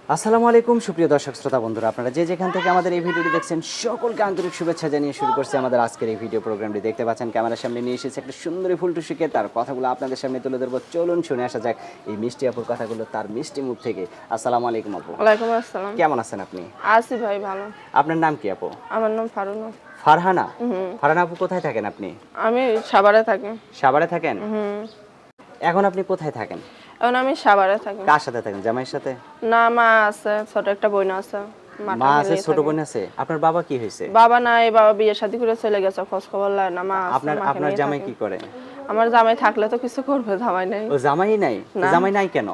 আসসালামু আলাইকুম সুপ্রিয় দর্শক শ্রোতা বন্ধুরা, আপনারা যে যেখান থেকে আমাদের এই ভিডিওটি দেখছেন সকলকে আন্তরিক শুভেচ্ছা জানিয়ে শুরু করছি আমাদের আজকের এই ভিডিও প্রোগ্রামটি। দেখতে পাচ্ছেন ক্যামেরার সামনে নিয়ে এসেছে একটা সুন্দরী ফুলটুসিকে, তার কথাগুলো আপনাদের সামনে তুলে ধরবো। চলুন শুনে আসা যাক এই মিষ্টি আপুর কথাগুলো তার মিষ্টি মুখ থেকে। আসসালামু আলাইকুম আপু। ওয়ালাইকুম আসসালাম। কেমন আছেন আপনি? আছি ভাই ভালো। আপনার নাম কি আপু? আমার নাম ফারুনা। ফারহানা। ফারহানা আপু কোথায় থাকেন আপনি? আমি সাভারে থাকি। সাভারে থাকেন? হুম। এখন আপনি কোথায় থাকেন? এখন আমি সাভারে থাকি। কার সাথে থাকেন? জামাইয়ের সাথে? না, মা আছে, ছোট একটা বোন আছে। মা আছে, ছোট বোন আছে। আপনার বাবা কি হয়েছে? বাবা নাই, বাবা বিয়ে শাদী করে চলে গেছে, খোঁজ খবর লয় না। মা আছে, আপনার মাকে আপনার নিয়ে জামাই থাকি। কি করে? আমার জামাই থাকলে তো কিছু করবে, জামাই নাই। ও জামাই নাই? না। জামাই নাই কেন?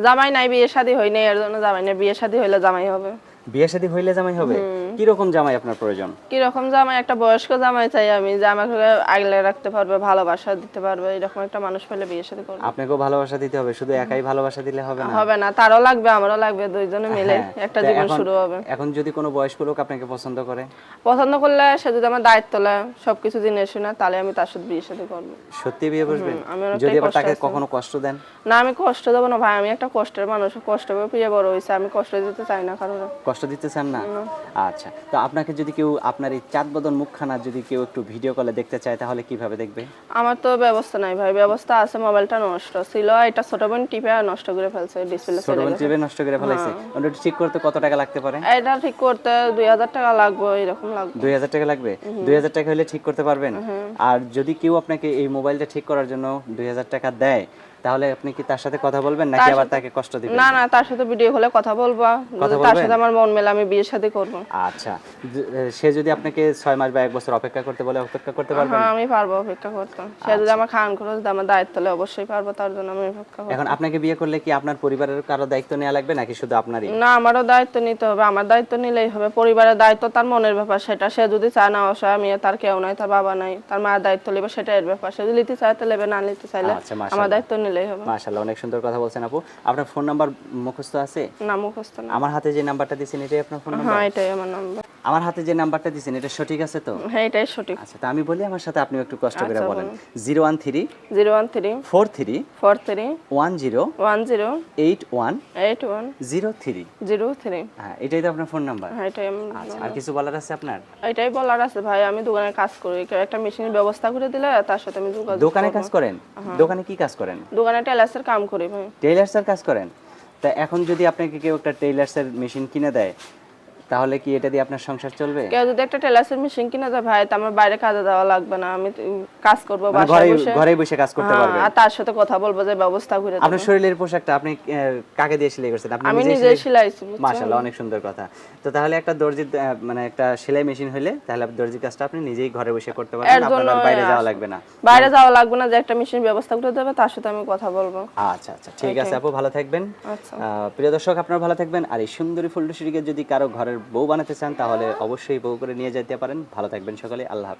জামাই নাই, বিয়ে শাদী হয় নাই, এর জন্য জামাই নাই। বিয়ে শাদী হইলে জামাই হবে। বিয়ে শাদী হইলে জামাই হবে? কি রকম জামাই আপনার প্রয়োজন? কি রকম জামাই? একটা বয়স্ক জামাই চাই আমি, যে আমাকে আগলে রাখতে পারবে, ভালোবাসা দিতে পারবে। এরকম একটা মানুষ পেলে বিয়ে শাদী করব। আপনাকেও ভালোবাসা দিতে হবে, শুধু একাই ভালোবাসা দিলে হবে না। হবে না, তারও লাগবে, আমারও লাগবে, দুইজনে মিলে হ্যাঁ, একটা তা জীবন এখন- শুরু হবে। এখন যদি কোনো বয়স্ক লোক আপনাকে পছন্দ করে? পছন্দ করলে, সে যদি আমার দায়িত্ব নেয়, সবকিছু জেনে শুনে, তাহলে আমি তার সাথে বিয়ে শাদী করবো। সত্যি বিয়ে বসবেন? আমি অনেকটাই যদি আবার কষ্টে তাকে আছি। কখনো কষ্ট দেন? না, আমি কষ্ট দেবো না ভাই, আমি একটা কষ্টের মানুষ, কষ্ট করে বিয়ে বড় হয়েছে, আমি কষ্ট দিতে চাই না কারোর। কষ্ট দিতে চান না? আচ্ছা, তো আপনাকে যদি কেউ আপনার এই চাঁদ বদন মুখখানা যদি কেউ একটু ভিডিও কলে দেখতে চায় তাহলে কিভাবে দেখবে? আমার তো ব্যবস্থা নাই ভাই। ব্যবস্থা আছে, মোবাইলটা নষ্ট ছিল, এটা ছোট বোন টিপে নষ্ট করে ফেলছে, ডিসপ্লে ছোট চলে বোন গেছে। টিভি নষ্ট করে ফেলাইছে? ওটা একটু ঠিক করতে কত টাকা লাগতে পারে? এটা ঠিক করতে 2000 টাকা লাগবে, এরকম লাগবে। 2000 টাকা লাগবে? 2000 টাকা হলে ঠিক করতে পারবেন? আর যদি কেউ আপনাকে এই মোবাইলটা ঠিক করার জন্য 2000 টাকা দেয়, তাহলে আপনি কি তার সাথে কথা বলবেন নাকি আবার তাকে কষ্ট দিবেন? না না, তার সাথে ভিডিও কলে কথা বলবো, কথা তার বলবেন? সাথে আমার মন মেলে আমি বিয়ে শাদী করবো। আচ্ছা, সে যদি আপনাকে 6 মাস বা 1 বছর অপেক্ষা করতে বলে, অপেক্ষা করতে পারবেন? হ্যাঁ, আমি পারবো অপেক্ষা করতে। সে যদি আমার খান খরচ দেয়, আমার দায়িত্ব হলে অবশ্যই পারবো, তার জন্য আমি অপেক্ষা করবো। এখন আপনাকে বিয়ে করলে কি আপনার পরিবারের কারো দায়িত্ব নেওয়া লাগবে নাকি শুধু আপনারই? না, আমারও দায়িত্ব নিতে হবে। আমার দায়িত্ব নিলেই হবে। পরিবারের দায়িত্ব তার মনের ব্যাপার, সেটা সে যদি চায় না, অসহায় মেয়ে, তার কেউ নাই, তার বাবা নাই, তার মায়ের দায়িত্ব নেবে, সেটা এর ব্যাপার। সে যদি নিতে চায় তো নেবে, না নিতে চাইলে আচ্ছা, আমার মাশাআল্লাহ। দায়িত্ব নিলেই হবে। মাশাআল্লাহ, অনেক সুন্দর কথা বলছেন আপু। আপনার ফোন নাম্বার মুখস্থ আছে? না, মুখস্থ না। আমার হাতে যে নাম্বারটা দিয়েছেন এটাই আপনার ফোন নাম্বার? হ্যাঁ, এটাই আমার নাম্বার। আমার হাতে যে নাম্বারটা দিয়েছেন এটা সঠিক আছে তো? হ্যাঁ, এটাই সঠিক। আচ্ছা, তো আমি বলি আমার সাথে আপনিও একটু কষ্ট করে আচ্ছা, বলেন। বলুন। 013 013 43 43 10 10 81 81 03। 03। হ্যাঁ, এটাই তো আপনার ফোন নাম্বার? হ্যাঁ, এটাই আমার আচ্ছা, আর নাম্বার। কিছু বলার আছে আপনার? এটাই বলার আছে ভাই, আমি দোকানে কাজ করি, কেউ একটা মেশিনের ব্যবস্থা করে দিলে তার সাথে আমি যোগাযোগ দোকানে করবো। কাজ করেন? দোকানে কি কাজ করেন? দোকানে টেলার্সের কাম করি ভাই। টেইলার্সের কাজ করেন? তা এখন যদি আপনাকে কেউ একটা টেইলার্সের মেশিন কিনে দেয়, তাহলে কি এটা দিয়ে আপনার সংসার চলবে? কেউ যদি একটা টেলার্সের মেশিন কিনে দেয় ভাই, তো আমার বাইরে কাজে যাওয়া লাগবে না, আমি কাজ করবো মানে বাসায় বসে। ঘরেই বসে কাজ করতে হ্যাঁ, পারবেন? আর তার সাথে কথা বলবো, যে ব্যবস্থা করে দেবে। আপনার শরীরের পোশাকটা আপনি কাকে দিয়ে সেলাই করছেন? আপনি আমি নিজেই নিজে সেলাইছি। মাশাআল্লাহ, অনেক সুন্দর কথা। তো তাহলে একটা দর্জি মানে একটা সেলাই মেশিন হলে তাহলে দর্জির কাজটা আপনি নিজেই ঘরে বসে করতে পারবেন, এর জন্য আপনার আর বাইরে যাওয়া লাগবে না। বাইরে যাওয়া লাগবে না, যে একটা মেশিন ব্যবস্থা করে দেবে, তার সাথে আমি কথা বলবো। আচ্ছা আচ্ছা, ঠিক আছে আপু, ভালো থাকবেন। আচ্ছা। প্রিয় দর্শক, আপনারা ভালো থাকবেন। আর এই সুন্দরী ফুলটুসিকে যদি কারো ঘরের বউ বানাতে চান তাহলে অবশ্যই বউ করে নিয়ে যেতে পারেন। ভালো থাকবেন সকলে, আল্লাহ হাফেজ।